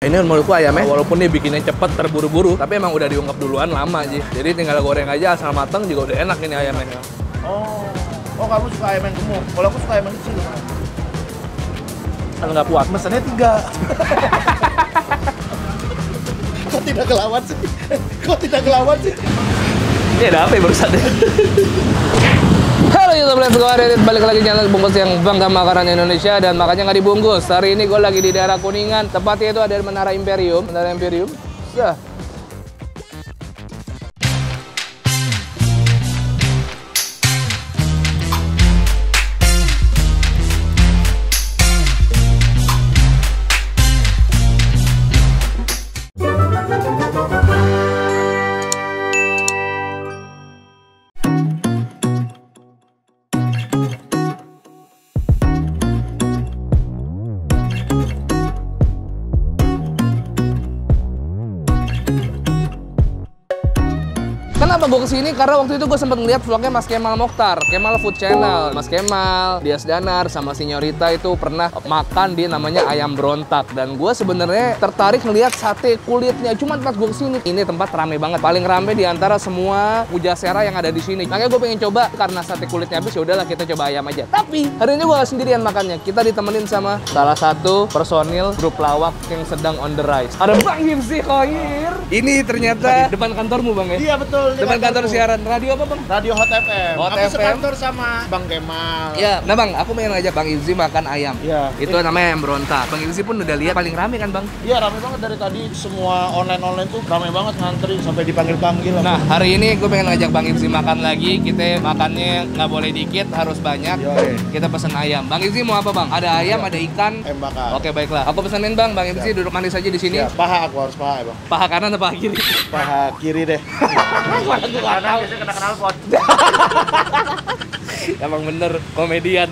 Ini menurutku ayamnya, walaupun dia bikinnya cepet, terburu-buru, tapi emang udah diungkep duluan lama sih. Jadi tinggal goreng aja asal mateng juga udah enak ini ayamnya. Oh kamu suka ayam yang gemuk? Kalau aku suka ayam yang kecil. Kan nggak puas. Mesennya 3. Kok tidak kelawat sih? Kok tidak kelawat sih? Ini ada apa ya barusan? Halo YouTube, let's go, Adit. Balik lagi channel bungkus yang bangga makanan Indonesia dan makanya nggak dibungkus. Hari ini gue lagi di daerah Kuningan, tepatnya itu ada Menara Imperium. Ya. Kenapa gue kesini? Karena waktu itu gue sempat ngeliat vlognya Mas Kemal Mokhtar, Kemal Food Channel. Mas Kemal, Dias Danar, sama Sinyorita itu pernah makan di namanya ayam berontak. Dan gue sebenarnya tertarik ngeliat sate kulitnya. Cuman pas gue kesini, ini tempat rame banget. Paling rame di antara semua pujasera yang ada di sini. Makanya gue pengen coba, karena sate kulitnya habis, yaudahlah kita coba ayam aja. Tapi hari ini gue gak sendirian makannya. Kita ditemenin sama salah satu personil grup lawak yang sedang on the rise. Ada Bang Himsi Khoir. Ini ternyata depan kantormu Bang ya? Iya betul. Depan kantor siaran radio apa Bang? Radio Hot FM. Hot aku FM. sekantor sama Bang Kemal. Iya. Nah Bang, aku pengen ngajak Bang Ilzi makan ayam. Iya. Itu namanya ayam berontak. Bang Ilzi pun udah lihat paling rame kan Bang? Iya rame banget dari tadi, semua online tuh rame banget ngantri sampai dipanggil-panggil. Nah hari ini gue pengen ngajak Bang Ilzi makan lagi. Kita makannya nggak boleh dikit, harus banyak. Yoi. Kita pesen ayam. Bang Ilzi mau apa Bang? Ada ayam, ada ikan. Ayam bakar. Oke baiklah. Aku pesenin Bang. Bang Ilzi duduk manis aja di sini. Ya, paha aku harus paha ya Bang. Paha kanan atau paha kiri? Paha kiri deh. Karena biasanya kena knalpot. Emang bener komedian.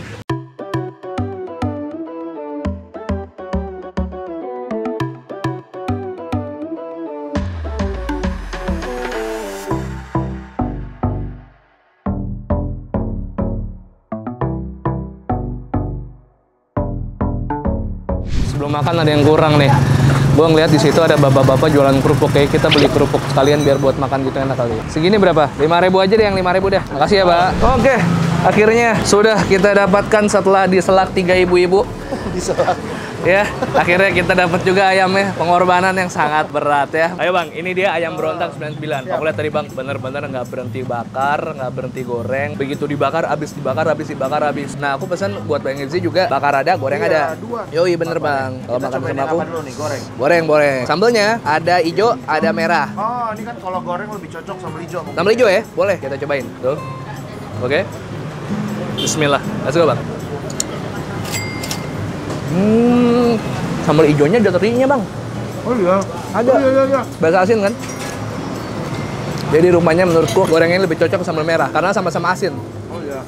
Sebelum makan ada yang kurang nih. Gue ngeliat di situ ada bapak-bapak jualan kerupuk. Kayak kita beli kerupuk sekalian biar buat makan gitu enak kali. Segini berapa? 5.000 aja deh, yang 5.000 deh. Makasih ya, Pak. Oke, akhirnya sudah kita dapatkan setelah diselak 3 ibu-ibu. Diselak. Ya, akhirnya kita dapat juga ayamnya. Pengorbanan yang sangat berat ya. Ayo Bang, ini dia ayam berontak 99. Aku lihat tadi Bang, bener-bener nggak berhenti bakar, nggak berhenti goreng. Begitu dibakar, habis dibakar, habis. Nah, aku pesan buat Bang Ilzi juga bakar ada, goreng ada. Dua. Yoi bener Bang. Kalau makan sama aku, dulu nih, goreng. goreng. Sambelnya ada hijau, ada merah. Oh, ini kan kalau goreng lebih cocok sambal hijau. Sambal hijau ya? Boleh, kita cobain. Tuh. Oke. Bismillah. Let's go Bang. Sambal hijaunya ada terinya Bang. Oh iya. Ada. Oh, iya. Bahasa asin kan? Jadi rumahnya menurutku gorengnya lebih cocok ke sambal merah karena sama-sama asin. Oh iya.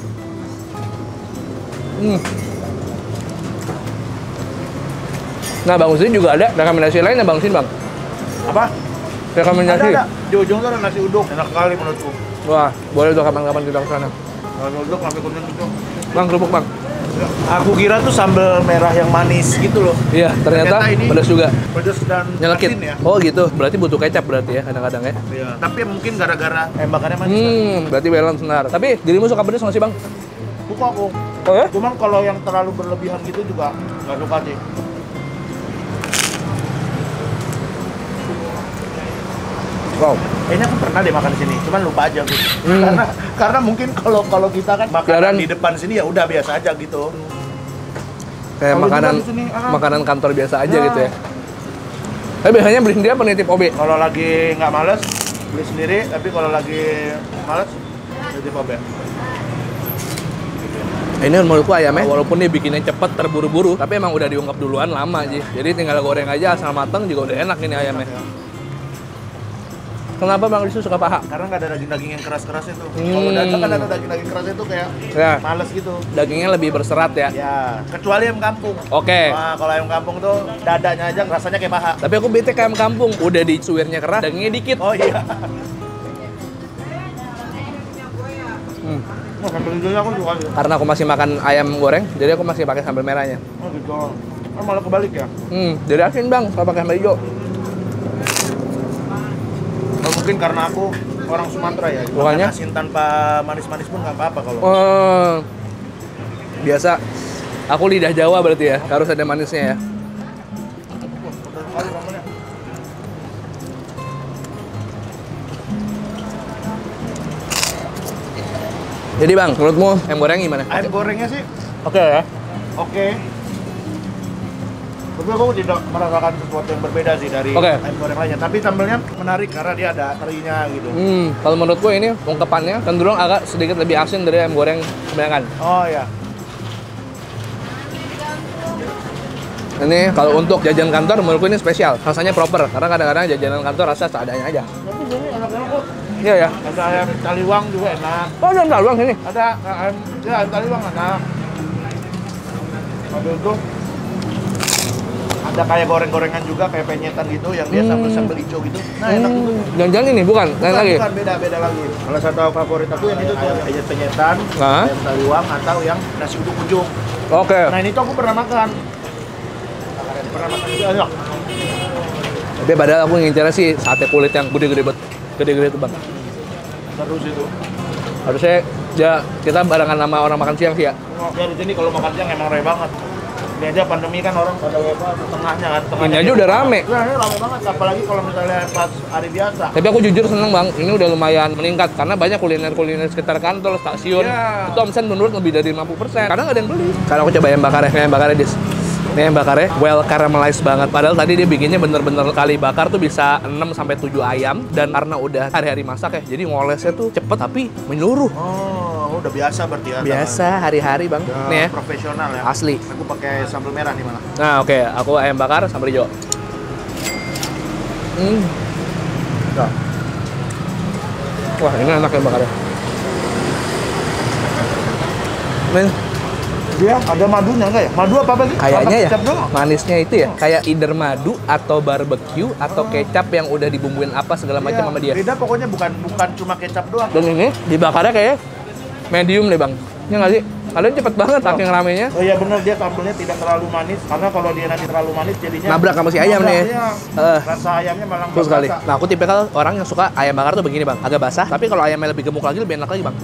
Nah Bang Usin juga ada rekomendasi lain ya Bang Usin Bang? Apa? Rekomendasi? Ada. Di ujung tuh ada nasi uduk. Enak kali menurutku. Wah, boleh tuh kapan-kapan kita ke sana. Nasi uduk sampai kuning gitu. Bang, kerupuk Bang. Aku kira tuh sambal merah yang manis gitu loh. Iya, ternyata ini pedas juga. Pedas dan Nyelekit. asin ya. Oh gitu, berarti butuh kecap berarti ya kadang-kadang ya. Iya. Tapi mungkin gara-gara bakarnya manis. Berarti balance benar. Tapi dirimu suka pedas nggak sih Bang? Suka aku. Oh ya? Cuman kalau yang terlalu berlebihan gitu juga nggak suka sih. Wow. Kayaknya aku pernah deh makan di sini, cuman lupa aja gitu. Karena mungkin kalau kita kan makanan di depan sini ya udah biasa aja gitu. Kayak Kalau makanan di sini, makanan kantor biasa aja gitu ya. Tapi biasanya beli sendiri apa nitip OB? Kalau lagi nggak males beli sendiri, tapi kalau lagi males jadi OB. Ini menurutku ayamnya, walaupun dia bikinnya cepet, terburu-buru, tapi emang udah diungkep duluan lama sih. Jadi tinggal goreng aja asal mateng juga udah enak ini ayamnya. Kenapa Bang Risu suka paha? Karena nggak ada daging-daging yang keras-keras itu. Kalau daging kan ada daging-daging keras itu kayak Ya. males gitu. Dagingnya lebih berserat ya. Ya, kecuali ayam kampung. Oke. Nah, kalau ayam kampung tuh dadanya aja rasanya kayak paha. Tapi aku bete kayak ayam kampung, udah disuirnya keras, dagingnya dikit. Oh iya. Oh, sambal hijaunya aku suka sih. Karena aku masih makan ayam goreng, jadi aku masih pakai sambal merahnya. Oh gitu. Oh, malah kebalik ya? Jadi asin bang, kalau pakai sambal hijau. Oh, mungkin karena aku orang Sumatera ya. Bukannya? Makan asin tanpa manis-manis pun nggak apa-apa kalau. Biasa. Aku lidah Jawa berarti ya, harus ada manisnya ya. Jadi bang, menurutmu ayam goreng gimana? Ayam gorengnya sih Oke ya? oke. Tapi aku tidak merasakan sesuatu yang berbeda sih dari ayam goreng lainnya. Tapi sambelnya menarik karena dia ada terinya gitu. Kalau menurutku ini ungkepannya cenderung agak sedikit lebih asin dari ayam goreng kebanyakan. Oh ya. Ini kalau untuk jajanan kantor menurutku ini spesial, rasanya proper. Karena kadang-kadang jajanan kantor rasa seadanya aja. Tapi ini enak-enak kok. Iya ya. Ada ayam taliwang juga enak. Oh ada taliwang sini. Ada ayam taliwang enak. Habis itu ada kayak goreng-gorengan juga kayak penyetan gitu yang dia sambal hijau gitu. Nah enak juga. Jangan-jangan ini bukan? Lain lagi? Bukan, beda lagi. Salah satu favorit aku yang itu tuh ayam penyetan, ayam taliwang atau yang nasi uduk ujung. Oke. Nah ini tuh aku pernah makan. Pernah makan juga enak. Tapi padahal aku ngincernya sih sate kulit yang gede-gede banget. Gede-gede tuh bang. Terus itu. Harusnya ya kita barengan sama orang makan siang sih ya. Ya di sini kalau makan siang emang rame banget. Ini aja pandemi kan orang pada WFH tengahnya kan. Ini aja udah rame. Nah ini rame banget apalagi kalau misalnya pas hari biasa. Tapi aku jujur seneng bang, ini udah lumayan meningkat karena banyak kuliner-kuliner sekitar kantor, stasiun. Itu omset menurut lebih dari 50%. Karena nggak ada yang beli. Sekarang aku coba ayam bakarnya, ayam bakarnya dis. Ini ayam bakarnya well caramelized banget. Padahal tadi dia bikinnya bener-bener kali bakar tuh bisa 6-7 ayam. Dan karena udah hari-hari masak ya, jadi ngolesnya tuh cepet tapi menyeluruh. Oh, udah biasa berarti ya? Biasa, hari-hari bang. Nih ya. Profesional ya? Asli. Aku pakai sambal merah nih malah. Nah oke, aku ayam bakar sambal hijau. Nah. Wah ini enak ayam bakarnya. Men. Dia ada madunya nggak ya? Madu apa sih? Kayaknya ya, Kecap doang. manisnya itu ya, kayak either madu atau barbecue atau kecap yang udah dibumbuin apa segala macam sama dia. Beda pokoknya bukan cuma kecap doang. Dan ini dibakarnya kayak medium deh bang. Ya nggak sih? Kalian cepet banget saking ramenya. Oh iya benar dia sambelnya tidak terlalu manis karena kalau dia nanti terlalu manis jadinya Nabrak sama si ayam nih. Rasa ayamnya malah Betul sekali. basah. Nah aku tipikal orang yang suka ayam bakar tuh begini bang, agak basah. Tapi kalau ayamnya lebih gemuk lagi lebih enak lagi bang.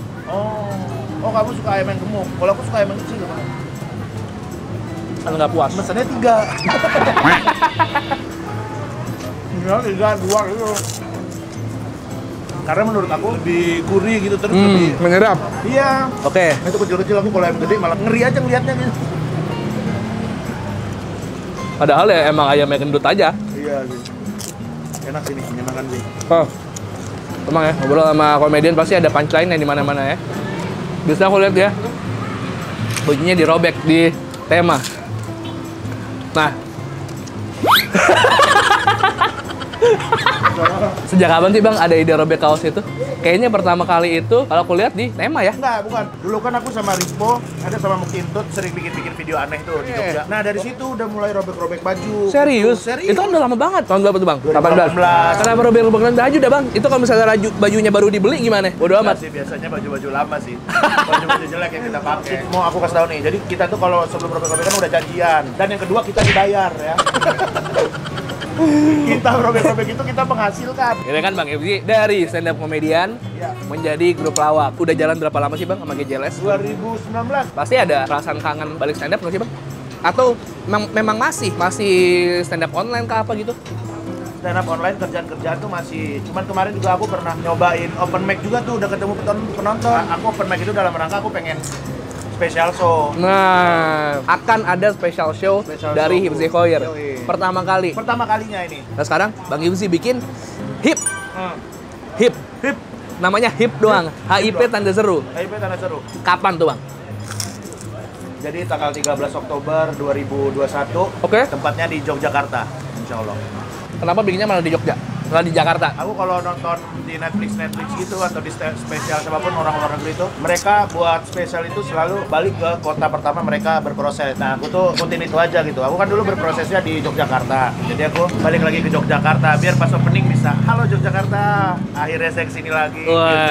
Oh kamu suka ayam yang gemuk. Kalau aku suka ayam yang kecil bang. Kan nggak puas. Mesennya 3. Ya 3, 2 gitu. Karena menurut aku lebih gurih gitu terus lebih menyerap. Iya. Oke. Itu kecil-kecil aku kalau ayam gede malah ngeri aja ngeliatnya gitu. Padahal ya emang ayamnya gendut aja. Iya sih. Enak sih nih, menyenangkan sih. Oh. Emang ya, ngobrol sama komedian pasti ada punchline di mana-mana ya. Bisa aku lihat ya. Bajunya dirobek di tema. Nah. Sejak kapan sih bang ada ide robek kaos itu? Kayaknya pertama kali itu kalau aku lihat di tema ya. Enggak, bukan. Dulu kan aku sama Rispo, ada sama Mukintut sering bikin-bikin video aneh tuh di Jogja. Nah dari situ udah mulai robek-robek baju. Serius? Serius? Itu kan udah lama banget. Tahun berapa tuh bang? 2018. Kenapa robek-robekan baju dah bang? Itu kalau misalnya bajunya baru dibeli gimana? Bodo amat. Sih biasanya baju-baju lama sih. Baju-baju jelek yang kita pakai. Mau aku kasih tahu nih. Jadi kita tuh kalau sebelum robek-robekan udah janjian. Dan yang kedua kita dibayar ya. Kita robek-robek itu kita menghasilkan. Ini kan Bang Evzi dari stand up komedian menjadi grup lawak. Udah jalan berapa lama sih Bang sama GJLS? 2019. Pasti ada perasaan kangen balik stand up nggak sih Bang? Atau memang masih stand up online kah apa gitu? Stand up online kerjaan-kerjaan tuh masih. Cuman kemarin juga aku pernah nyobain open mic juga tuh udah ketemu penonton. Aku open mic itu dalam rangka aku pengen special show. Nah, akan ada special show dari Hipzi Khoir. Pertama kalinya ini. Nah sekarang Bang Hipzi bikin hip. Namanya hip doang. HIP tanda seru. HIP tanda seru. Kapan tuh Bang? Jadi tanggal 13 Oktober 2021. Oke. Tempatnya di Yogyakarta, insya Allah. Kenapa bikinnya malah di Jogja? Setelah di Jakarta. Aku kalau nonton di Netflix gitu atau di spesial siapapun orang luar negeri itu, mereka buat spesial itu selalu balik ke kota pertama mereka berproses. Nah, aku tuh ikutin itu aja gitu. Aku kan dulu berprosesnya di Yogyakarta. Jadi aku balik lagi ke Yogyakarta biar pas opening bisa, halo Yogyakarta. Akhirnya saya kesini lagi. Wah. Gitu.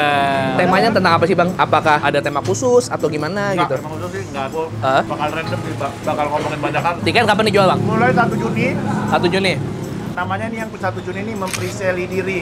Temanya tentang apa sih Bang? Apakah ada tema khusus atau gimana Nggak, gitu? emang khusus sih nggak, aku Hah? bakal random sih, bakal ngomongin banyak hal. Tiket kapan dijual Bang? Mulai 1 Juni, 1 Juni. namanya nih yang 1 Juni ini mempreseli diri.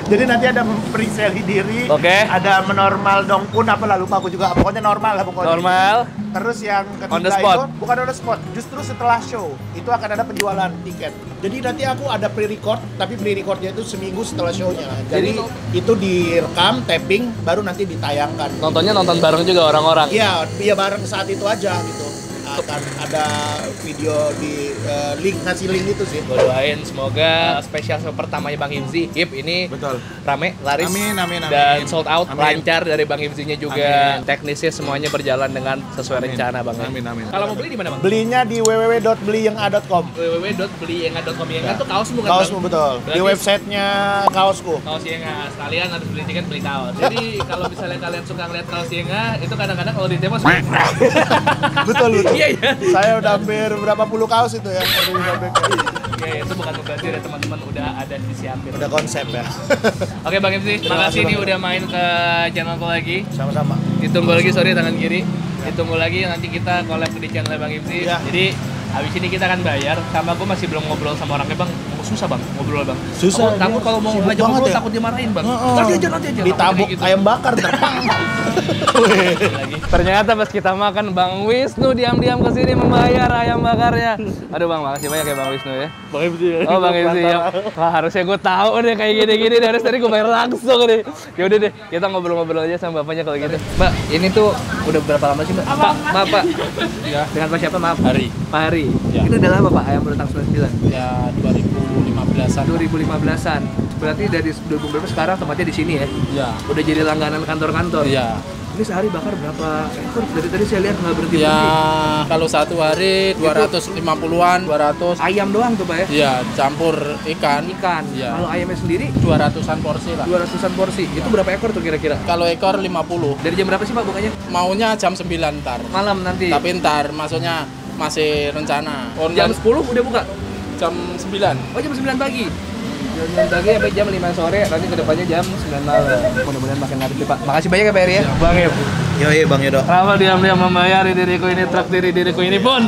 Jadi nanti ada mempreseli diri, Oke. ada menormal dong pun apa lah lupa aku juga, pokoknya normal lah pokoknya. Normal. Terus yang On the ketiga spot. itu bukan on the spot, justru setelah show itu akan ada penjualan tiket. Jadi nanti aku ada pre-record, tapi pre-recordnya itu seminggu setelah show-nya. Jadi itu direkam, tapping, baru nanti ditayangkan. Nontonnya nonton bareng juga orang-orang. Iya, iya bareng saat itu aja gitu. Akan ada video di link, ngasih link itu sih. Gue doain semoga spesial show pertamanya Bang Himzi Hip ini Betul. rame, laris, Amin, amin, amin. dan sold out, Amin. lancar dari Bang Himzinya juga. Amin. Teknisnya semuanya berjalan dengan sesuai rencana Bang. Amin, amin. Kalau mau beli di mana Bang? Belinya di www.beliyenga.com. www.beliyenga.com. Itu kaos bukan Kaosmu Bang? betul. Di Berarti- websitenya kaosku. Kaos Yenga, sekalian harus beli tiket beli kaos. Jadi kalau misalnya kalian suka ngeliat kaos Yenga, itu kadang-kadang kalau di demo Betul betul. Iya iya. Saya udah hampir berapa puluh kaos itu yang perlu disobek. Iya itu bukan berarti ada teman-teman udah ada disiapin. Udah konsep ya. Oke Bang Himzi, Terima makasih kasih, nih Bang. udah main ke channelku lagi. Sama-sama. Ditunggu lagi, sorry tangan kiri. Ditunggu lagi nanti kita collab di channel Bang Himzi. Iya. Jadi habis ini kita akan bayar. Sama aku masih belum ngobrol sama orangnya Bang. Susah Bang ngobrol Bang. Susah, Aku takut dia kalau mau sibuk ngajak banget ngobrol ya. takut dimarahin Bang. Heeh. Nanti aja. Ditabuk Gitu. ayam bakar terpang. Lagi. Ternyata pas kita makan Bang Wisnu diam-diam kesini membayar ayam bakarnya. Aduh Bang, makasih banyak ya Bang Wisnu ya. Bang Himzi. Oh Bang Himzi ya. Wah harusnya gue tahu deh kayak gini-gini dari tadi gue bayar langsung nih. Ya udah deh, kita ngobrol-ngobrol aja sama bapaknya kalau gitu. Mbak, ini tuh udah berapa lama sih Mbak? Pak, maaf Pak. Ya, Dengan Pak siapa maaf? Hari. Pak Hari. Ya. Ini udah lama Pak ayam berenang 99. ya 2015-an. 2015-an. Berarti dari 2015 sekarang tempatnya di sini ya. Ya, Udah jadi langganan kantor-kantor. iya. Ini sehari bakar berapa ekor? Dari tadi saya lihat nggak berhenti. Ya, kalau satu hari 250-an, 200. Ayam doang tuh Pak ya? Ya, campur ikan. Ikan. Iya. Kalau ayamnya sendiri 200-an porsi lah. 200-an porsi. Itu berapa ekor tuh kira-kira? Kalau ekor 50. Dari jam berapa sih Pak bukanya? Maunya jam 9 ntar. Malam nanti. Tapi ntar, maksudnya masih rencana. Jam Online 10 udah buka? jam 9. Oh jam 9 pagi? Jam 9 pagi sampai jam 5 sore, nanti kedepannya jam 9 malam. Mudah-mudahan makin laris Pak. Makasih banyak ya Pak Eri ya. Bang Ip. Yoi Bang Yudo. Kenapa diam-diam membayari diriku ini, traktir diriku ini pun?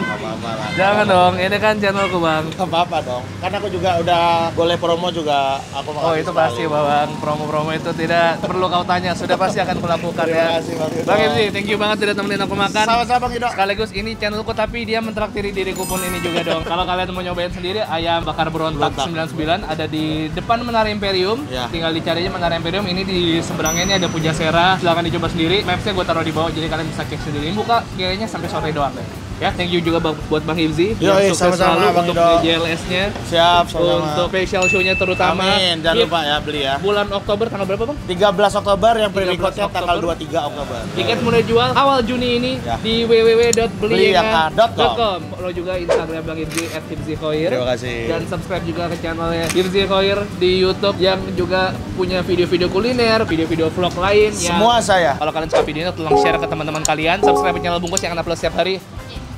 Jangan dong, ini kan channelku Bang. Gak apa-apa dong. Kan aku juga udah boleh promo juga. Aku Oh itu pasti Bang, promo-promo itu tidak perlu kau tanya, sudah pasti akan kulakukan Terima ya. kasih, Bang Yudo. Bang Ipsi, thank you banget sudah temenin aku makan. Sama-sama Bang Yudo. Sekaligus ini channelku tapi dia mentraktiri diriku pun ini juga dong. Kalau kalian mau nyobain sendiri ayam bakar berontak 99 ada di depan Menara Imperium. Ya. Tinggal dicarinya Menara Imperium. Ini di seberangnya ini ada Pujasera. Silahkan dicoba sendiri. Mapsnya gue taruh di bawah jadi kalian bisa cek sendiri. Ini buka kayaknya sampai sore doang deh. Ya, thank you juga buat Bang Himzi yang Yoi, sukses sama-sama, selalu Bang untuk Yudo. JLS-nya. Siap, sama-sama. Untuk special show-nya terutama. Amin, jangan Di lupa ya beli ya. Bulan Oktober tanggal berapa Bang? 13 Oktober yang 13 pre-recordnya tanggal Oktober. 23 Oktober. Tiket mulai jual awal Juni ini Ya. di www.beliyenga.com. Follow juga Instagram Bang Himzi @himzikhoir. Terima kasih. Dan subscribe juga ke channelnya Himzi Khoir di YouTube yang juga punya video-video kuliner, video-video vlog lain. Semua saya. Kalau kalian suka videonya, tolong share ke teman-teman kalian. Subscribe channel Bungkus yang akan upload setiap hari.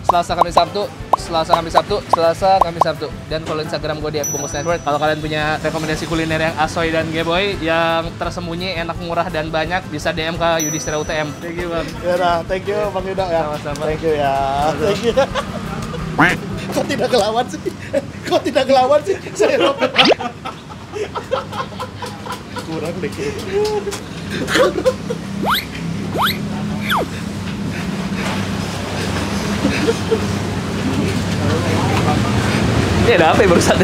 Selasa, Kamis, Sabtu, Selasa, Kamis, Sabtu, Selasa, Kamis, Sabtu. Dan follow Instagram gue di @bungkus network. Kalau kalian punya rekomendasi kuliner yang asoy dan geboy, yang tersembunyi, enak, murah, dan banyak, bisa DM ke Yudhistira UTM. Thank you Bang. Ya udah, thank you Bang Yudo ya. Sama-sama. Thank you ya. Thank you. Kok tidak ngelawan sih? Kok tidak ngelawan sih? Saya robek. Kurang deh. Ini ada apa ya barusan?